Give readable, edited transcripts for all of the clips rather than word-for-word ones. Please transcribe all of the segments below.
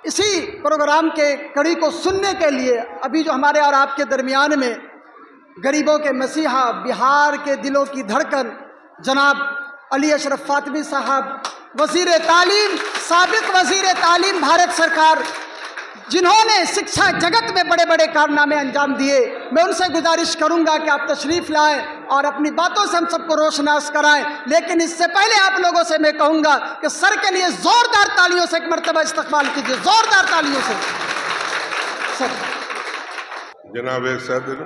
इसी प्रोग्राम के कड़ी को सुनने के लिए अभी जो हमारे और आपके दरमियान में गरीबों के मसीहा, बिहार के दिलों की धड़कन जनाब अली अशरफ फातमी साहब, वज़ीर तालीम, साबिक वज़ीर तालीम भारत सरकार, जिन्होंने शिक्षा जगत में बड़े बड़े कारनामे अंजाम दिए, मैं उनसे गुजारिश करूंगा कि आप तशरीफ़ लाएं और अपनी बातों से हम सबको रोशनास कराएं। लेकिन इससे पहले आप लोगों से मैं कहूंगा कि सर के लिए जोरदार तालियों से एक मरतबा इस्तकबाल कीजिए, जोरदार तालियों से। सर जनाब सदर,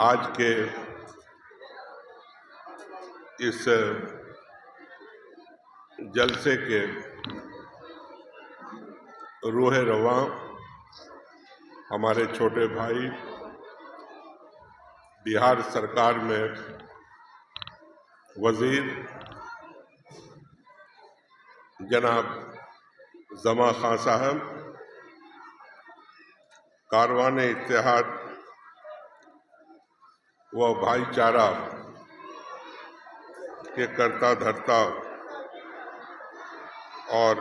आज के इस जलसे के रूह रवां हमारे छोटे भाई बिहार सरकार में वजीर जनाब जमा खां साहब, कारवान इत्तेहाद व भाईचारा के कर्ता धर्ता और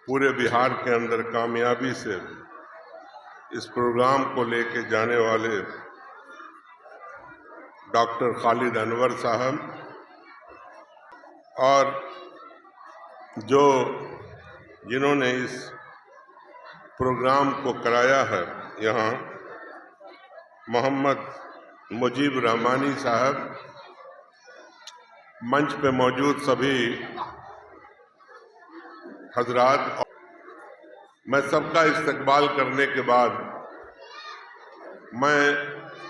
पूरे बिहार के अंदर कामयाबी से इस प्रोग्राम को लेके जाने वाले डॉक्टर खालिद अनवर साहब और जिन्होंने इस प्रोग्राम को कराया है, यहाँ मोहम्मद मुजीब रहमानी साहब, मंच पे मौजूद सभी हजरात, मैं सबका इस्तकबाल करने के बाद मैं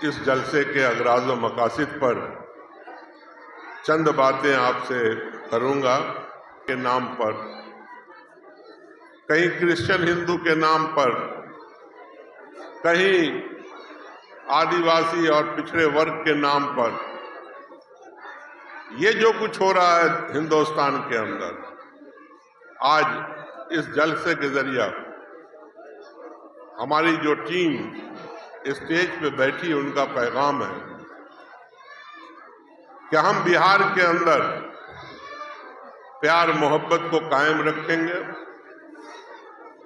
इस जलसे के अगराज व मकासिद पर चंद बातें आपसे करूंगा। के नाम पर, कहीं क्रिश्चियन हिंदू के नाम पर, कहीं आदिवासी और पिछड़े वर्ग के नाम पर, ये जो कुछ हो रहा है हिंदुस्तान के अंदर, आज इस जलसे के जरिए हमारी जो टीम स्टेज पे बैठी, उनका पैगाम है कि हम बिहार के अंदर प्यार मोहब्बत को कायम रखेंगे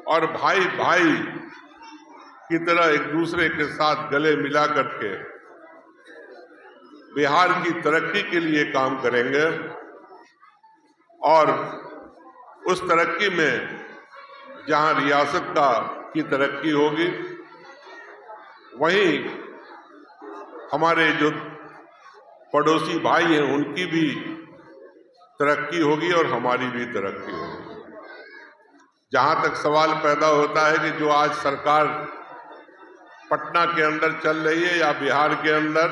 और भाई भाई की तरह एक दूसरे के साथ गले मिला करके बिहार की तरक्की के लिए काम करेंगे और उस तरक्की में जहां रियासत की तरक्की होगी, वहीं हमारे जो पड़ोसी भाई हैं उनकी भी तरक्की होगी और हमारी भी तरक्की होगी। जहां तक सवाल पैदा होता है कि जो आज सरकार पटना के अंदर चल रही है या बिहार के अंदर,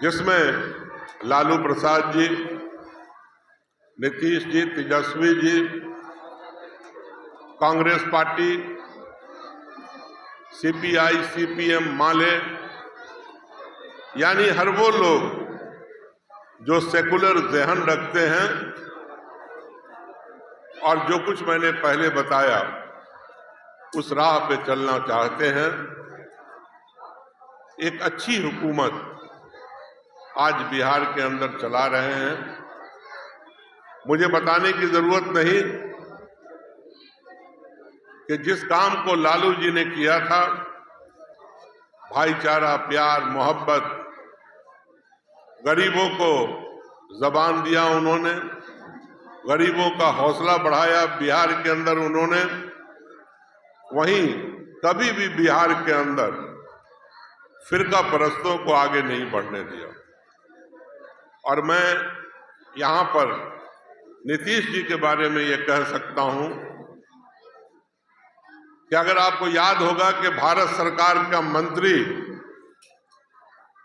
जिसमें Lalu Prasad ji, Nitish ji, Tejashwi ji, Congress party, CPI, CPM, माले, यानी हर वो लोग जो सेकुलर ज़हन रखते हैं और जो कुछ मैंने पहले बताया उस राह पे चलना चाहते हैं। एक अच्छी हुकूमत आज बिहार के अंदर चला रहे हैं। मुझे बताने की जरूरत नहीं कि जिस काम को लालू जी ने किया था, भाईचारा, प्यार, मोहब्बत, गरीबों को जबान दिया उन्होंने, गरीबों का हौसला बढ़ाया बिहार के अंदर उन्होंने, वहीं कभी भी बिहार के अंदर फिरका परस्तों को आगे नहीं बढ़ने दिया। और मैं यहाँ पर नीतीश जी के बारे में ये कह सकता हूँ कि अगर आपको याद होगा कि भारत सरकार का मंत्री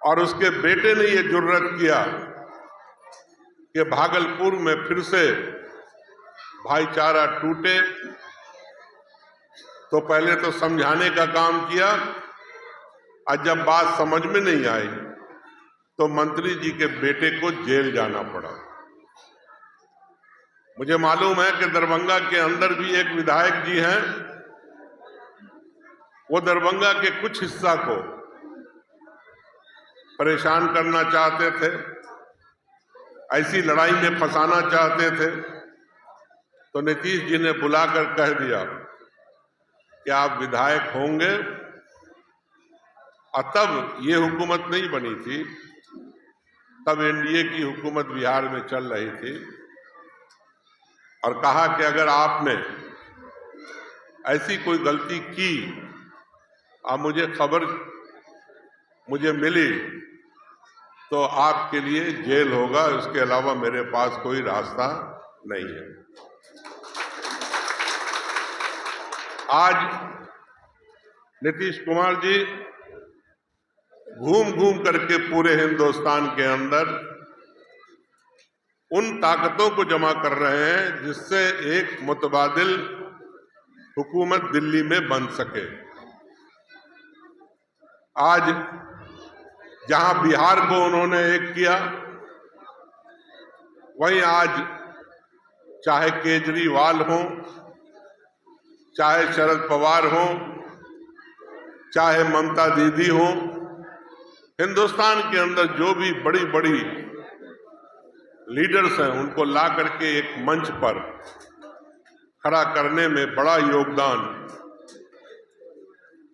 और उसके बेटे ने ये जुर्रत किया कि भागलपुर में फिर से भाईचारा टूटे, तो पहले तो समझाने का काम किया और जब बात समझ में नहीं आई तो मंत्री जी के बेटे को जेल जाना पड़ा। मुझे मालूम है कि दरभंगा के अंदर भी एक विधायक जी हैं, वो दरभंगा के कुछ हिस्सा को परेशान करना चाहते थे, ऐसी लड़ाई में फंसाना चाहते थे, तो नीतीश जी ने बुलाकर कह दिया कि आप विधायक होंगे। और तब ये हुकूमत नहीं बनी थी, तब एनडीए की हुकूमत बिहार में चल रही थी, और कहा कि अगर आपने ऐसी कोई गलती की और मुझे मिली तो आपके लिए जेल होगा, इसके अलावा मेरे पास कोई रास्ता नहीं है। आज नीतीश कुमार जी घूम घूम करके पूरे हिंदुस्तान के अंदर उन ताकतों को जमा कर रहे हैं जिससे एक मुतबादिल हुकूमत दिल्ली में बन सके। आज जहां बिहार को उन्होंने एक किया, वहीं आज चाहे केजरीवाल हो, चाहे शरद पवार हो, चाहे ममता दीदी हो, हिंदुस्तान के अंदर जो भी बड़ी बड़ी लीडर्स हैं, उनको ला करके एक मंच पर खड़ा करने में बड़ा योगदान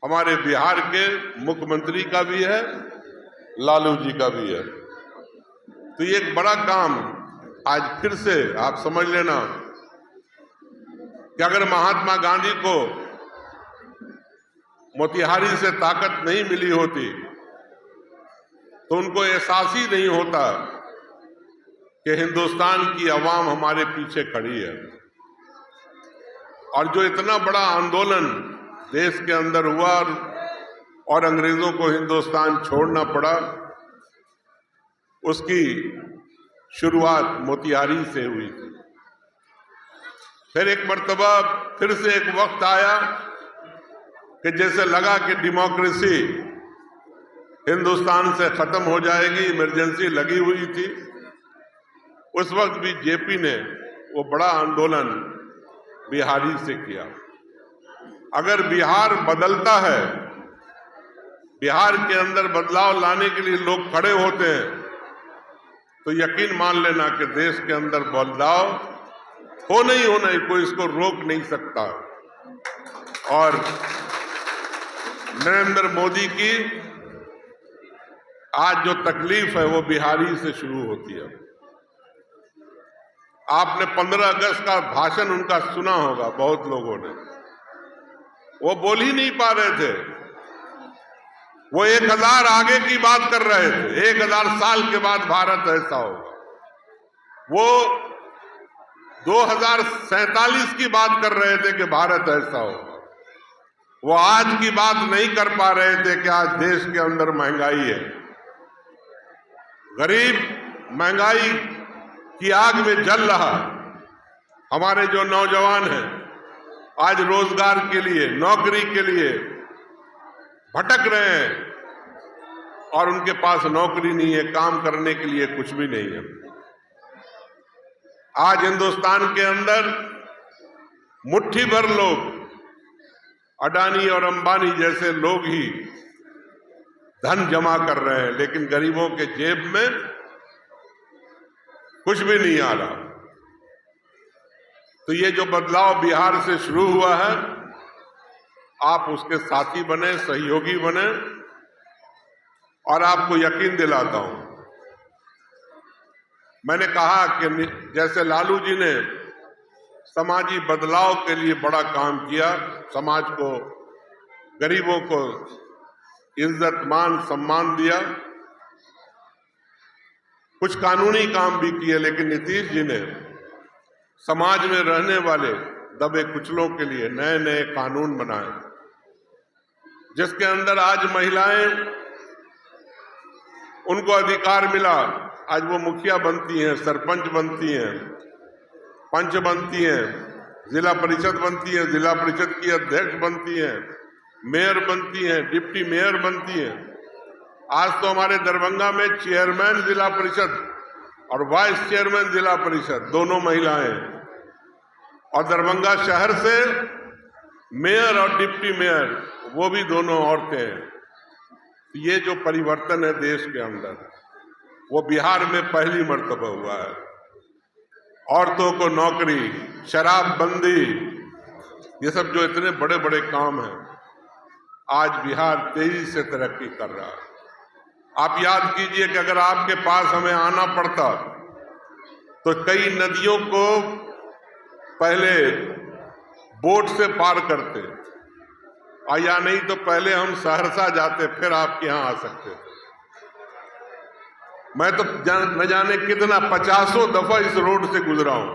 हमारे बिहार के मुख्यमंत्री का भी है, लालू जी का भी है। तो ये एक बड़ा काम आज फिर से आप समझ लेना कि अगर महात्मा गांधी को मोतिहारी से ताकत नहीं मिली होती तो उनको एहसास ही नहीं होता कि हिंदुस्तान की आवाम हमारे पीछे खड़ी है। और जो इतना बड़ा आंदोलन देश के अंदर हुआ और अंग्रेजों को हिंदुस्तान छोड़ना पड़ा, उसकी शुरुआत मोतिहारी से हुई थी। फिर एक मर्तबा फिर से एक वक्त आया कि जैसे लगा कि डेमोक्रेसी हिंदुस्तान से खत्म हो जाएगी, इमरजेंसी लगी हुई थी। उस वक्त भी जेपी ने वो बड़ा आंदोलन बिहारी से किया। अगर बिहार बदलता है, बिहार के अंदर बदलाव लाने के लिए लोग खड़े होते हैं, तो यकीन मान लेना कि देश के अंदर बदलाव होना ही होना है, कोई इसको रोक नहीं सकता। और नरेंद्र मोदी की आज जो तकलीफ है वो बिहारी से शुरू होती है। आपने 15 अगस्त का भाषण उनका सुना होगा, बहुत लोगों ने। वो बोल ही नहीं पा रहे थे, वो 1000 आगे की बात कर रहे थे, 1000 साल के बाद भारत ऐसा होगा। वो 2047 की बात कर रहे थे कि भारत ऐसा होगा। वो आज की बात नहीं कर पा रहे थे कि आज देश के अंदर महंगाई है, गरीब महंगाई की आग में जल रहा। हमारे जो नौजवान हैं आज रोजगार के लिए, नौकरी के लिए भटक रहे हैं और उनके पास नौकरी नहीं है, काम करने के लिए कुछ भी नहीं है। आज हिंदुस्तान के अंदर मुट्ठी भर लोग, अडानी और अंबानी जैसे लोग ही धन जमा कर रहे हैं, लेकिन गरीबों के जेब में कुछ भी नहीं आ रहा। तो ये जो बदलाव बिहार से शुरू हुआ है, आप उसके साथी बने, सहयोगी बने। और आपको यकीन दिलाता हूं, मैंने कहा कि जैसे लालू जी ने समाजी बदलाव के लिए बड़ा काम किया, समाज को, गरीबों को इज्जत मान सम्मान दिया, कुछ कानूनी काम भी किए, लेकिन नीतीश जी ने समाज में रहने वाले दबे कुचलों के लिए नए नए कानून बनाए, जिसके अंदर आज महिलाएं, उनको अधिकार मिला। आज वो मुखिया बनती हैं, सरपंच बनती हैं, पंच बनती हैं, जिला परिषद बनती हैं, जिला परिषद की अध्यक्ष बनती हैं, मेयर बनती हैं, डिप्टी मेयर बनती हैं। आज तो हमारे दरभंगा में चेयरमैन जिला परिषद और वाइस चेयरमैन जिला परिषद दोनों महिलाएं, और दरभंगा शहर से मेयर और डिप्टी मेयर वो भी दोनों औरतें हैं। ये जो परिवर्तन है देश के अंदर, वो बिहार में पहली मर्तबा हुआ है। औरतों को नौकरी, शराबबंदी, ये सब जो इतने बड़े बड़े काम हैं, आज बिहार तेजी से तरक्की कर रहा है। आप याद कीजिए कि अगर आपके पास हमें आना पड़ता तो कई नदियों को पहले बोट से पार करते, या नहीं तो पहले हम सहरसा जाते, फिर आपके यहां आ सकते थे। मैं तो न जाने कितना 50 दफा इस रोड से गुजरा हूं,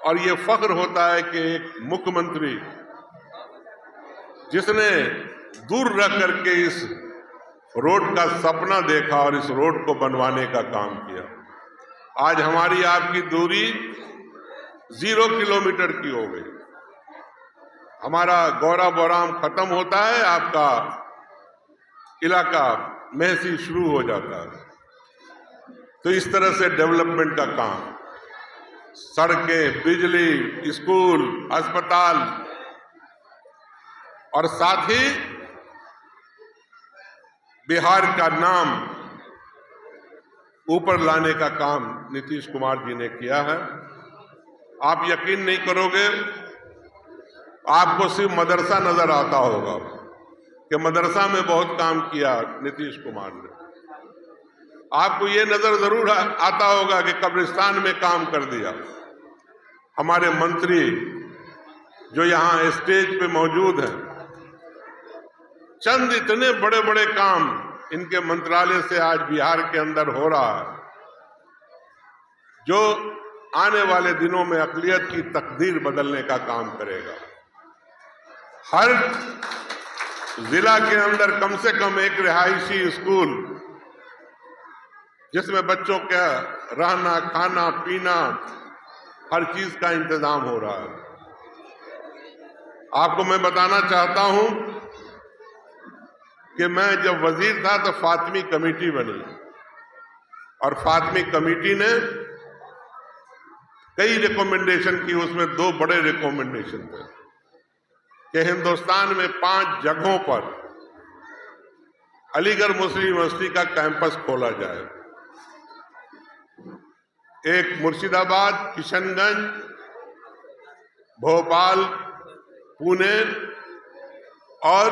और ये फख्र होता है कि एक मुख्यमंत्री जिसने दूर रह करके इस रोड का सपना देखा और इस रोड को बनवाने का काम किया। आज हमारी आपकी दूरी 0 किलोमीटर की हो गई। हमारा गौरा बोराम खत्म होता है, आपका इलाका महसी शुरू हो जाता है। तो इस तरह से डेवलपमेंट का काम, सड़कें, बिजली, स्कूल, अस्पताल, और साथ ही बिहार का नाम ऊपर लाने का काम नीतीश कुमार जी ने किया है। आप यकीन नहीं करोगे, आपको सिर्फ मदरसा नजर आता होगा कि मदरसा में बहुत काम किया नीतीश कुमार ने। आपको ये नजर जरूर आता होगा कि कब्रिस्तान में काम कर दिया। हमारे मंत्री जो यहां स्टेज पे मौजूद हैं, चंद इतने बड़े बड़े काम इनके मंत्रालय से आज बिहार के अंदर हो रहा है, जो आने वाले दिनों में अक़लियत की तकदीर बदलने का काम करेगा। हर जिला के अंदर कम से कम एक रिहायशी स्कूल, जिसमें बच्चों का रहना, खाना, पीना, हर चीज का इंतजाम हो रहा है। आपको मैं बताना चाहता हूं कि मैं जब वजीर था तो फातिमी कमेटी बनी, और फातिमी कमेटी ने कई रिकमेंडेशन की। उसमें 2 बड़े रिकमेंडेशन थे कि हिंदुस्तान में 5 जगहों पर अलीगढ़ मुस्लिम यूनिवर्सिटी का कैंपस खोला जाए। एक मुर्शिदाबाद, किशनगंज, भोपाल, पुणे, और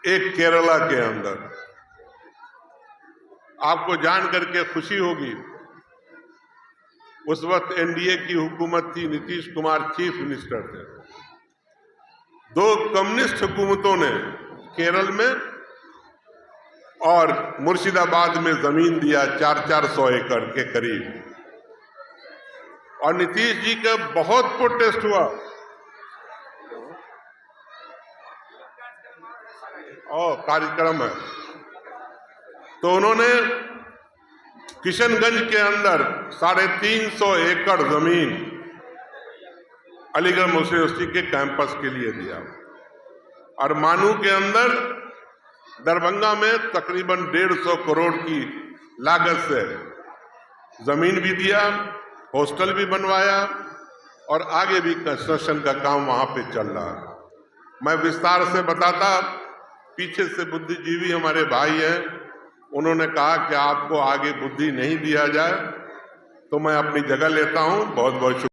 एक केरला के अंदर। आपको जान करके खुशी होगी, उस वक्त एनडीए की हुकूमत थी, नीतीश कुमार चीफ मिनिस्टर थे। 2 कम्युनिस्ट हुकूमतों ने केरल में और मुर्शिदाबाद में जमीन दिया 400 एकड़ के करीब, और नीतीश जी का बहुत प्रोटेस्ट हुआ। कार्यक्रम है, तो उन्होंने किशनगंज के अंदर 350 एकड़ जमीन अलीगढ़ मुस्लिम यूनिवर्सिटी के कैंपस के लिए दिया, और मानू के अंदर दरभंगा में तकरीबन 150 करोड़ की लागत से जमीन भी दिया, हॉस्टल भी बनवाया, और आगे भी कंस्ट्रक्शन का काम वहां पे चल रहा है। मैं विस्तार से बताता, पीछे से बुद्धिजीवी हमारे भाई हैं, उन्होंने कहा कि आपको आगे बुद्धि नहीं दिया जाए, तो मैं अपनी जगह लेता हूं। बहुत बहुत शुक्रिया।